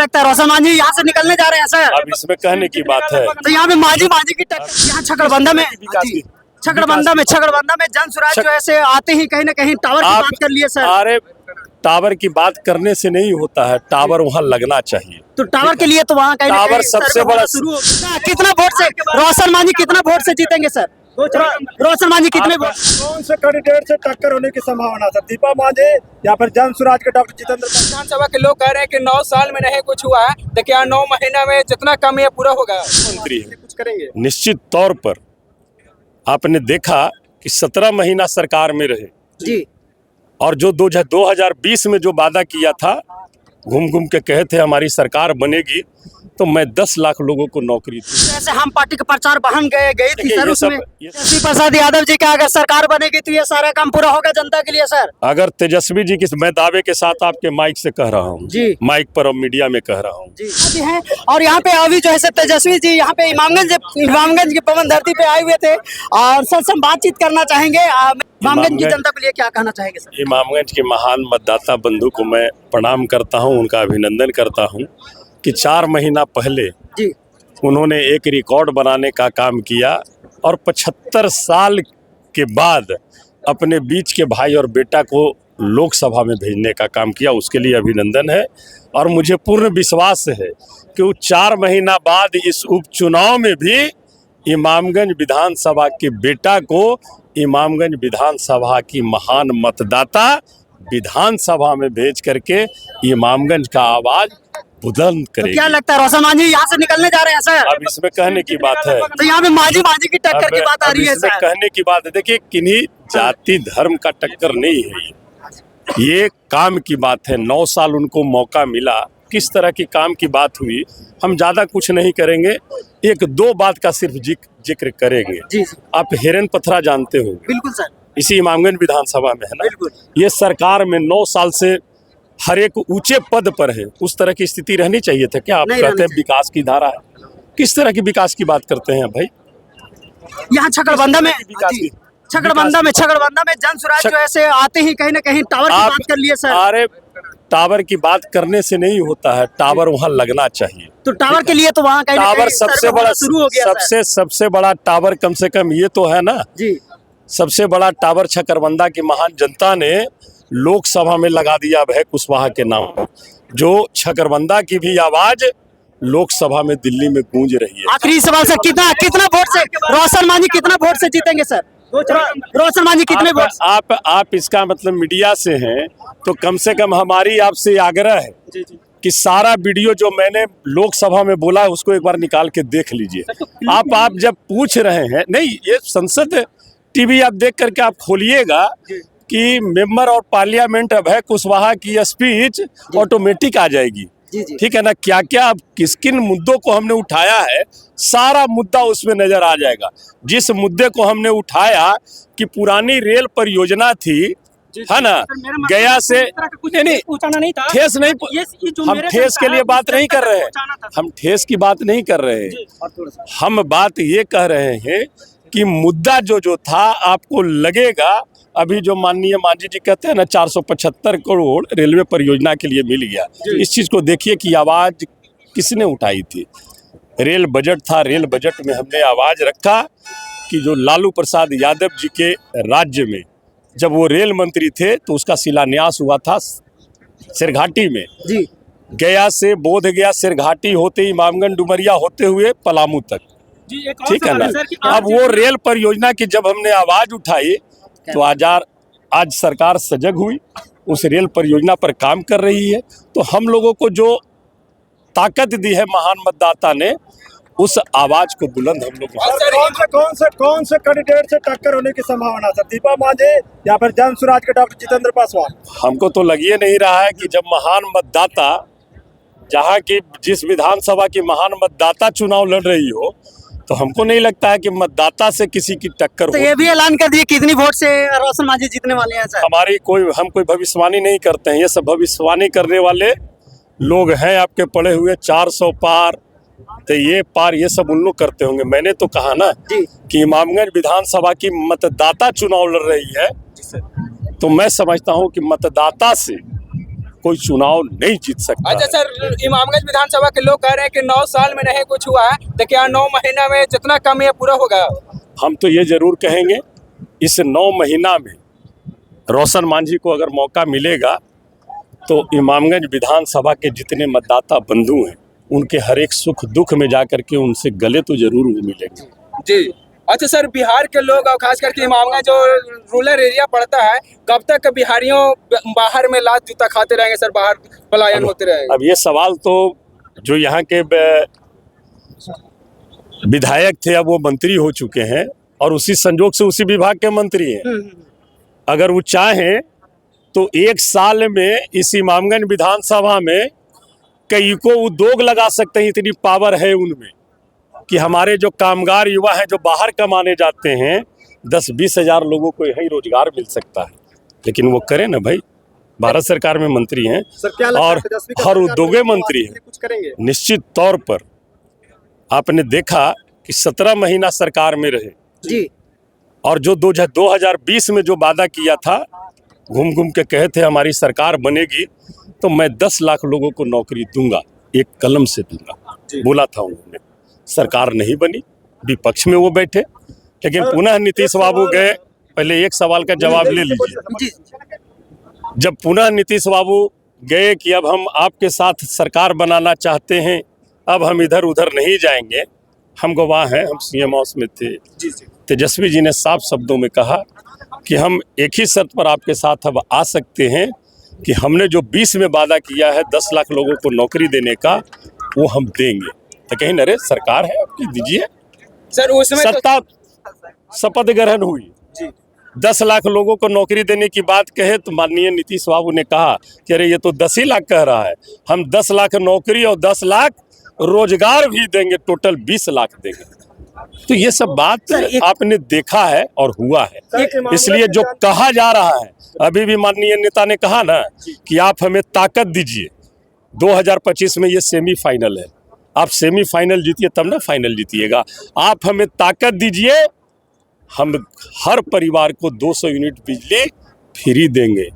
लगता है रोशन मांझी यहाँ से निकलने जा रहे हैं सर? अब इसमें कहने की बात है। तो यहाँ पे मांझी की टक्कर यहाँ छकड़बंदा में जन स्वराज जो है से आते ही कहीं ना कहीं टावर की बात कर लिए सर। अरे टावर की बात करने से नहीं होता है, टावर वहाँ लगना चाहिए। तो टावर के लिए तो वहाँ कहीं ना टावर कहीं सबसे बड़ा शुरू कितना वोट से रोशन मांझी कितना वोट से जीतेंगे सर? रोशन मांझी कितने वोट? कौन से कैंडिडेट से टक्कर होने की संभावना है? दीपा मांझी या फिर जन स्वराज के डॉक्टर जितेंद्र? विधानसभा के लोग कह रहे हैं कि 9 साल में नहीं कुछ हुआ है, तो क्या 9 महीना में जितना कम है पूरा होगा? मंत्री है कुछ करेंगे निश्चित तौर पर। आपने देखा कि 17 महीना सरकार में रहे जी, और जो 2020 में जो वादा किया था, घूम घूम के कहे थे हमारी सरकार बनेगी, तो मैं 10 लाख लोगों को नौकरी दी। जैसे हम पार्टी का प्रचार वाहन गई थी देखिए, सर, ये उसमें सब- तेजस्वी प्रसाद यादव जी का अगर सरकार बनेगी तो ये सारा काम पूरा होगा जनता के लिए सर। अगर तेजस्वी जी की, मैं दावे के साथ आपके माइक से कह रहा हूँ जी, माइक पर और मीडिया में कह रहा हूँ। जी हैं। और यहाँ पे अभी जो है से तेजस्वी जी यहाँ पे इमामगंज की पवन धरती पे आए हुए थे और सर से हम बातचीत करना चाहेंगे। इमामगंज की जनता के लिए क्या कहना चाहेंगे सर? इमामगंज के महान मतदाता बंधु को मैं प्रणाम करता हूं, उनका अभिनंदन करता हूं कि 4 महीना पहले जी, उन्होंने एक रिकॉर्ड बनाने का काम किया और 75 साल के बाद अपने बीच के भाई और बेटा को लोकसभा में भेजने का काम किया। उसके लिए अभिनंदन है और मुझे पूर्ण विश्वास है कि वो 4 महीना बाद इस उपचुनाव में भी इमामगंज विधानसभा के बेटा को इमामगंज विधानसभा की महान मतदाता विधानसभा में भेज करके इमामगंज का आवाज बुलंद तो करेगी। क्या लगता है रोशन मांझी यहाँ से निकलने जा रहे हैं सर? अब इसमें कहने की बात है। तो यहाँ पे मांझी की टक्कर की बात आ अब रही है इसमें सर। कहने की बात है। देखिए, किन्हीं जाति धर्म का टक्कर नहीं है ये काम की बात है। 9 साल उनको मौका मिला, किस तरह की काम की बात हुई हम ज़्यादा कुछ नहीं करेंगे। 1-2 बात का सिर्फ जिक्र करेंगे। जी, आप हेरन पथरा जानते हो, बिल्कुल सर, इसी इमामगंज विधानसभा में है ना। बिल्कुल। ये सरकार में 9 साल से हर एक ऊंचे पद पर है, उस तरह की स्थिति रहनी चाहिए था क्या? आप नहीं कहते हैं रहनी विकास की धारा है, किस तरह की विकास की बात करते हैं भाई? यहाँ छकड़बंदा में विकास की छकड़बंदा में जन स्वराज जो है से आते ही कहीं ना कहीं टावर की बात कर लिए सर। अरे टावर की बात करने से नहीं होता है, टावर वहाँ लगना चाहिए। तो टावर के लिए तो वहाँ कहीं ना टावर कहीं सबसे बड़ा शुरू हो गया सर। सबसे बड़ा टावर कम से कम ये तो है ना, जी, सबसे बड़ा टावर छकरबंदा की महान जनता ने लोकसभा में लगा दिया भय कुशवाहा के नाम पर, जो छकरबंदा की भी आवाज लोकसभा में दिल्ली में गूंज रही है। आखिरी सवाल सर, कितना वोट से रोशन मांझी कितना वोट से जीतेंगे सर? रोशन मांझी कितने वोट? आप इसका मतलब मीडिया से हैं तो कम से कम हमारी आपसे आग्रह है कि सारा वीडियो जो मैंने लोकसभा में बोला उसको एक बार निकाल के देख लीजिए। आप जब पूछ रहे हैं, नहीं ये संसद टीवी आप देख करके आप खोलिएगा कि मेंबर और पार्लियामेंट अभय कुशवाहा की स्पीच ऑटोमेटिक आ जाएगी। ठीक है ना, क्या क्या अब किन मुद्दों को हमने उठाया है, सारा मुद्दा उसमें नजर आ जाएगा। जिस मुद्दे को हमने उठाया कि पुरानी रेल परियोजना थी, है ना, गया से नहीं ठेस नहीं, हम ठेस के लिए बात नहीं कर रहे हैं, हम ठेस की बात नहीं कर रहे हैं। हम बात ये कह रहे हैं कि मुद्दा जो था आपको लगेगा, अभी जो माननीय मांझी जी कहते हैं ना 475 करोड़ रेलवे परियोजना के लिए मिल गया, इस चीज को देखिए कि आवाज किसने उठाई थी। रेल बजट था, रेल बजट में हमने आवाज रखा कि जो लालू प्रसाद यादव जी के राज्य में जब वो रेल मंत्री थे तो उसका शिलान्यास हुआ था सिरघाटी में, जी, गया से बोधगया सिरघाटी होते इमामगंज डुमरिया होते हुए पलामू तक, ठीक है ना। अब वो रेल परियोजना की जब हमने आवाज उठाई तो आज सरकार सजग हुई, उस रेल परियोजना पर काम कर रही है। तो हम लोगों को जो ताकत दी है महान मतदाता ने, उस आवाज को बुलंद हम लोग। कौन से कैंडिडेट से टक्कर होने की संभावना है? दीपा मांझी या फिर जन स्वराज के डॉक्टर जितेंद्र पासवान? हमको तो लग ये नहीं रहा है कि जब महान मतदाता, जहाँ की जिस विधानसभा की महान मतदाता चुनाव लड़ रही हो, तो हमको नहीं लगता है कि मतदाता से किसी की टक्कर तो ये भी ऐलान कर दिए कितनी वोट से रोशन मांझी जीतने वाले हैं सर? हम कोई भविष्यवाणी नहीं करते हैं, ये सब भविष्यवाणी करने वाले लोग हैं आपके पड़े हुए 400 पार, तो ये पार ये सब उन लोग करते होंगे। मैंने तो कहा ना कि इमामगंज विधानसभा की मतदाता चुनाव लड़ रही है, तो मैं समझता हूँ कि मतदाता से कोई चुनाव नहीं जीत सकता अच्छा है। सर, इमामगंज विधानसभा के लोग कह रहे हैं कि 9 साल में नहीं कुछ हुआ है, तो क्या 9 महीना में जितना कम है पूरा होगा? हम तो ये जरूर कहेंगे, इस 9 महीना में रोशन मांझी को अगर मौका मिलेगा तो इमामगंज विधानसभा के जितने मतदाता बंधु हैं उनके हर एक सुख दुख में जाकर के उनसे गले तो जरूर वो मिलेंगे। जी। अच्छा सर, बिहार के लोग और खास करके इमामगंज जो रूरल एरिया पड़ता है, कब तक बिहारियों बाहर में लात जूता खाते रहेंगे सर, बाहर पलायन होते रहेंगे? अब ये सवाल तो जो यहाँ के विधायक थे अब वो मंत्री हो चुके हैं और उसी संजोग से उसी विभाग के मंत्री हैं। अगर वो चाहें तो 1 साल में इस इमामगंज विधानसभा में कई को उद्योग लगा सकते हैं, इतनी पावर है उनमें कि हमारे जो कामगार युवा हैं जो बाहर कमाने जाते हैं 10-20 हज़ार लोगों को यही रोजगार मिल सकता है। लेकिन वो करें ना भाई, भारत सरकार में मंत्री हैं और हर उद्योग मंत्री हैं, कुछ करेंगे? निश्चित तौर पर आपने देखा कि 17 महीना सरकार में रहे जी और जो 2020 में जो वादा किया था, घूम घूम के कहे थे हमारी सरकार बनेगी तो मैं 10 लाख लोगों को नौकरी दूंगा, एक कलम से दूंगा, बोला था उन्होंने। सरकार नहीं बनी, विपक्ष में वो बैठे, लेकिन पुनः नीतीश बाबू गए। पहले एक सवाल का जवाब ले लीजिए। जब पुनः नीतीश बाबू गए कि अब हम आपके साथ सरकार बनाना चाहते हैं, अब हम इधर उधर नहीं जाएंगे, हम गवाह हैं, हम सीएम हाउस में थे। तेजस्वी जी ने साफ शब्दों में कहा कि हम एक ही शर्त पर आपके साथ अब आ सकते हैं कि हमने जो 20 में वादा किया है 10 लाख लोगों को नौकरी देने का, वो हम देंगे। तो कहीं अरे सरकार है आपकी, दीजिए। सर उसमें सत्ता शपथ ग्रहण हुई, 10 लाख लोगों को नौकरी देने की बात कहे तो माननीय नीतीश बाबू ने कहा कि अरे ये तो 10 ही लाख कह रहा है, हम 10 लाख नौकरी और 10 लाख रोजगार भी देंगे, टोटल 20 लाख देंगे। तो ये सब बात आपने देखा है और हुआ है। इसलिए जो कहा जा रहा है, अभी भी माननीय नेता ने कहा ना कि आप हमें ताकत दीजिए, 2025 में ये सेमीफाइनल है, आप सेमीफाइनल जीतिए तब ना फाइनल जीतिएगा। आप हमें ताकत दीजिए, हम हर परिवार को 200 यूनिट बिजली फ्री देंगे,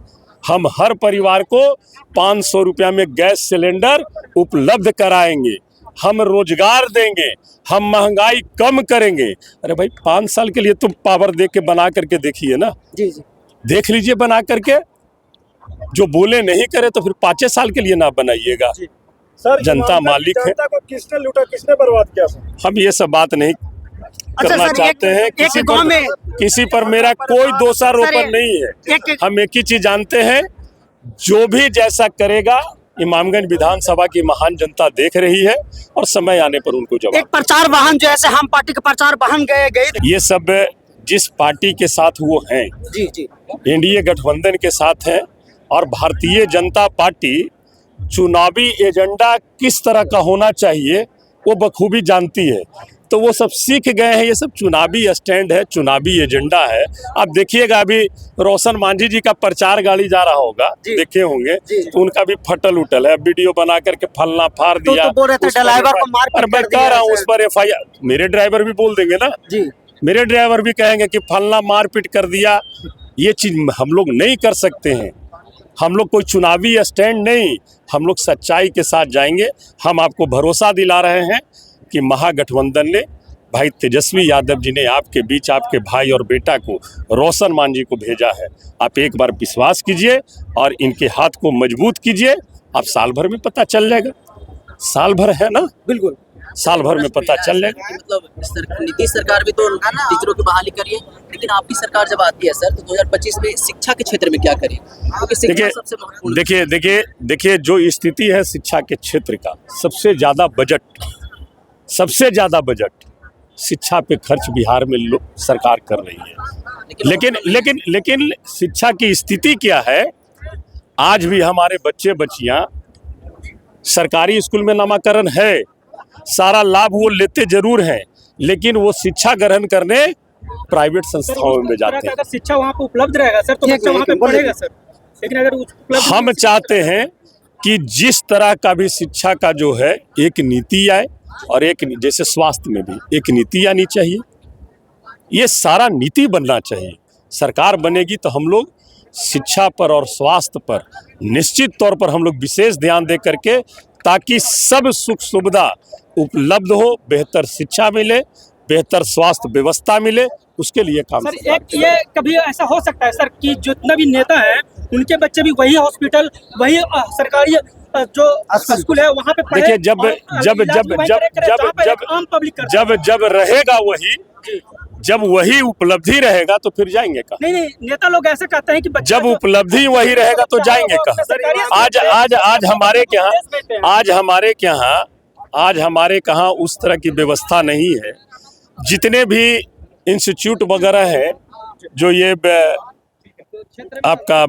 हम हर परिवार को 500 रुपया में गैस सिलेंडर उपलब्ध कराएंगे, हम रोजगार देंगे, हम महंगाई कम करेंगे। अरे भाई 5 साल के लिए तुम पावर दे के बना करके देखिए ना, जी जी देख लीजिए बना करके। जो बोले नहीं करे तो फिर 5 साल के लिए ना बनाइएगा। सर, जनता मालिक है। जनता को किसने लूटा, किसने बर्बाद किया सर? हम ये सब बात नहीं करना सर, चाहते हैं। किसी पर मेरा कोई दोषारोपण नहीं है। हम एक ही चीज जानते हैं, जो भी जैसा करेगा इमामगंज विधानसभा की महान जनता देख रही है और समय आने पर उनको जवाब। एक प्रचार वाहन जो ऐसे हम पार्टी के प्रचार वाहन गए ये सब जिस पार्टी के साथ वो हैं, जी जी एनडीए गठबंधन के साथ हैं और भारतीय जनता पार्टी चुनावी एजेंडा किस तरह का होना चाहिए वो बखूबी जानती है। तो वो सब सीख गए हैं, ये सब चुनावी स्टैंड है, चुनावी एजेंडा है। आप देखिएगा अभी रोशन मांझी जी का प्रचार गाड़ी जा रहा होगा, देखे होंगे, तो उनका भी फटल उटल है, वीडियो बना करके फलना फाड़ दिया। तो बोल रहे थे ड्राइवर को मार और मैं कह रहा हूँ उस पर FIR, मेरे ड्राइवर भी बोल देंगे ना जी, मेरे ड्राइवर भी कहेंगे कि फलना मारपीट कर दिया। ये चीज हम लोग नहीं कर सकते हैं। हम लोग कोई चुनावी स्टैंड नहीं, हम लोग सच्चाई के साथ जाएंगे। हम आपको भरोसा दिला रहे हैं कि महागठबंधन ने, भाई तेजस्वी यादव जी ने आपके बीच आपके भाई और बेटा को, रोशन मांझी को भेजा है। आप एक बार विश्वास कीजिए और इनके हाथ को मजबूत कीजिए, आप साल भर में पता चल जाएगा। साल भर है ना, बिल्कुल साल भर में पता चल जाएगा। मतलब नीतीश सरकार भी तो टीचरों की बहाली करी है, लेकिन आपकी सरकार जब आती है सर तो 2025 में शिक्षा के क्षेत्र में क्या करें? क्योंकि शिक्षा सबसे महत्वपूर्ण। देखिए जो स्थिति है शिक्षा के क्षेत्र का, सबसे ज़्यादा बजट शिक्षा पे खर्च बिहार में सरकार कर रही है। लेकिन शिक्षा की स्थिति क्या है, आज भी हमारे बच्चे बच्चियां सरकारी स्कूल में नामाकरण है, सारा लाभ वो लेते जरूर हैं, लेकिन वो शिक्षा ग्रहण करने प्राइवेट संस्थाओं में जाते हैं। अगर शिक्षा वहाँ पे उपलब्ध रहेगा सर तो बच्चा वहाँ पे पढ़ेगा सर, लेकिन अगर उपलब्ध हम चाहते हैं कि जिस तरह का भी शिक्षा का जो है एक नीति आए, और एक जैसे स्वास्थ्य में भी एक नीति आनी चाहिए। ये सारा नीति बनना चाहिए। सरकार बनेगी तो हम लोग शिक्षा पर और स्वास्थ्य पर निश्चित तौर पर हम लोग विशेष ध्यान दे करके, ताकि सब सुख सुविधा उपलब्ध हो, बेहतर शिक्षा मिले, बेहतर स्वास्थ्य व्यवस्था मिले, उसके लिए काम सर एक ये कभी ऐसा हो सकता है सर कि जितना भी नेता है उनके बच्चे भी वही हॉस्पिटल, वही सरकारी जो स्कूल है वहाँ पे पढ़े। देखिए जब और जब इलाज जब वहीं जब करे, जब जहाँ पे जब एक आम पब्लिक करता है। जब रहेगा वही, जब वही उपलब्धि रहेगा तो फिर जाएंगे कहाँ? नहीं, नेता लोग ऐसे कहते हैं कि बच्चा जब जो- उपलब्धि वही रहेगा तो जाएंगे कहाँ? आज हमारे कहाँ उस तरह की व्यवस्था नहीं है। जितने भी इंस्टीट्यूट वगैरह है, जो ये आपका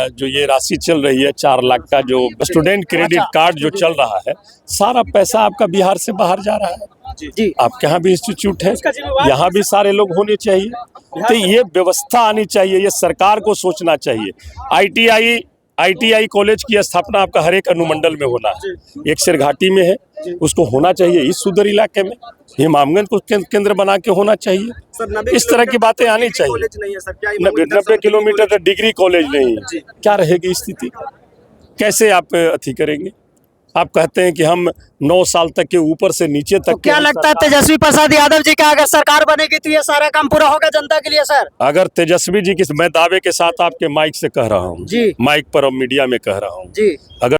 जो ये राशि चल रही है 4 लाख का, जो स्टूडेंट क्रेडिट कार्ड जो चल रहा है, सारा पैसा आपका बिहार से बाहर जा रहा है। जी आपके यहाँ भी इंस्टीट्यूट है, उसका जिम्मेवार यहाँ भी सारे लोग होने चाहिए। तो ये व्यवस्था आनी चाहिए, ये सरकार को सोचना चाहिए। ITI कॉलेज की स्थापना आपका हर एक अनुमंडल में होना है। एक सिरघाटी में है, उसको होना चाहिए इस सुदूर इलाके में, इमामगंज को केंद्र बना के होना चाहिए। इस तरह की बातें आनी चाहिए। 90 किलोमीटर का डिग्री कॉलेज नहीं है, क्या रहेगी स्थिति? कैसे आप अथी करेंगे? आप कहते हैं कि हम 9 साल तक के ऊपर से नीचे तक तो क्या लगता है तेजस्वी प्रसाद यादव जी का अगर सरकार बनेगी तो ये सारा काम पूरा होगा जनता के लिए सर? अगर तेजस्वी जी की, मैं दावे के साथ आपके माइक से कह रहा हूँ जी। माइक पर और मीडिया में कह रहा हूँ, जी अगर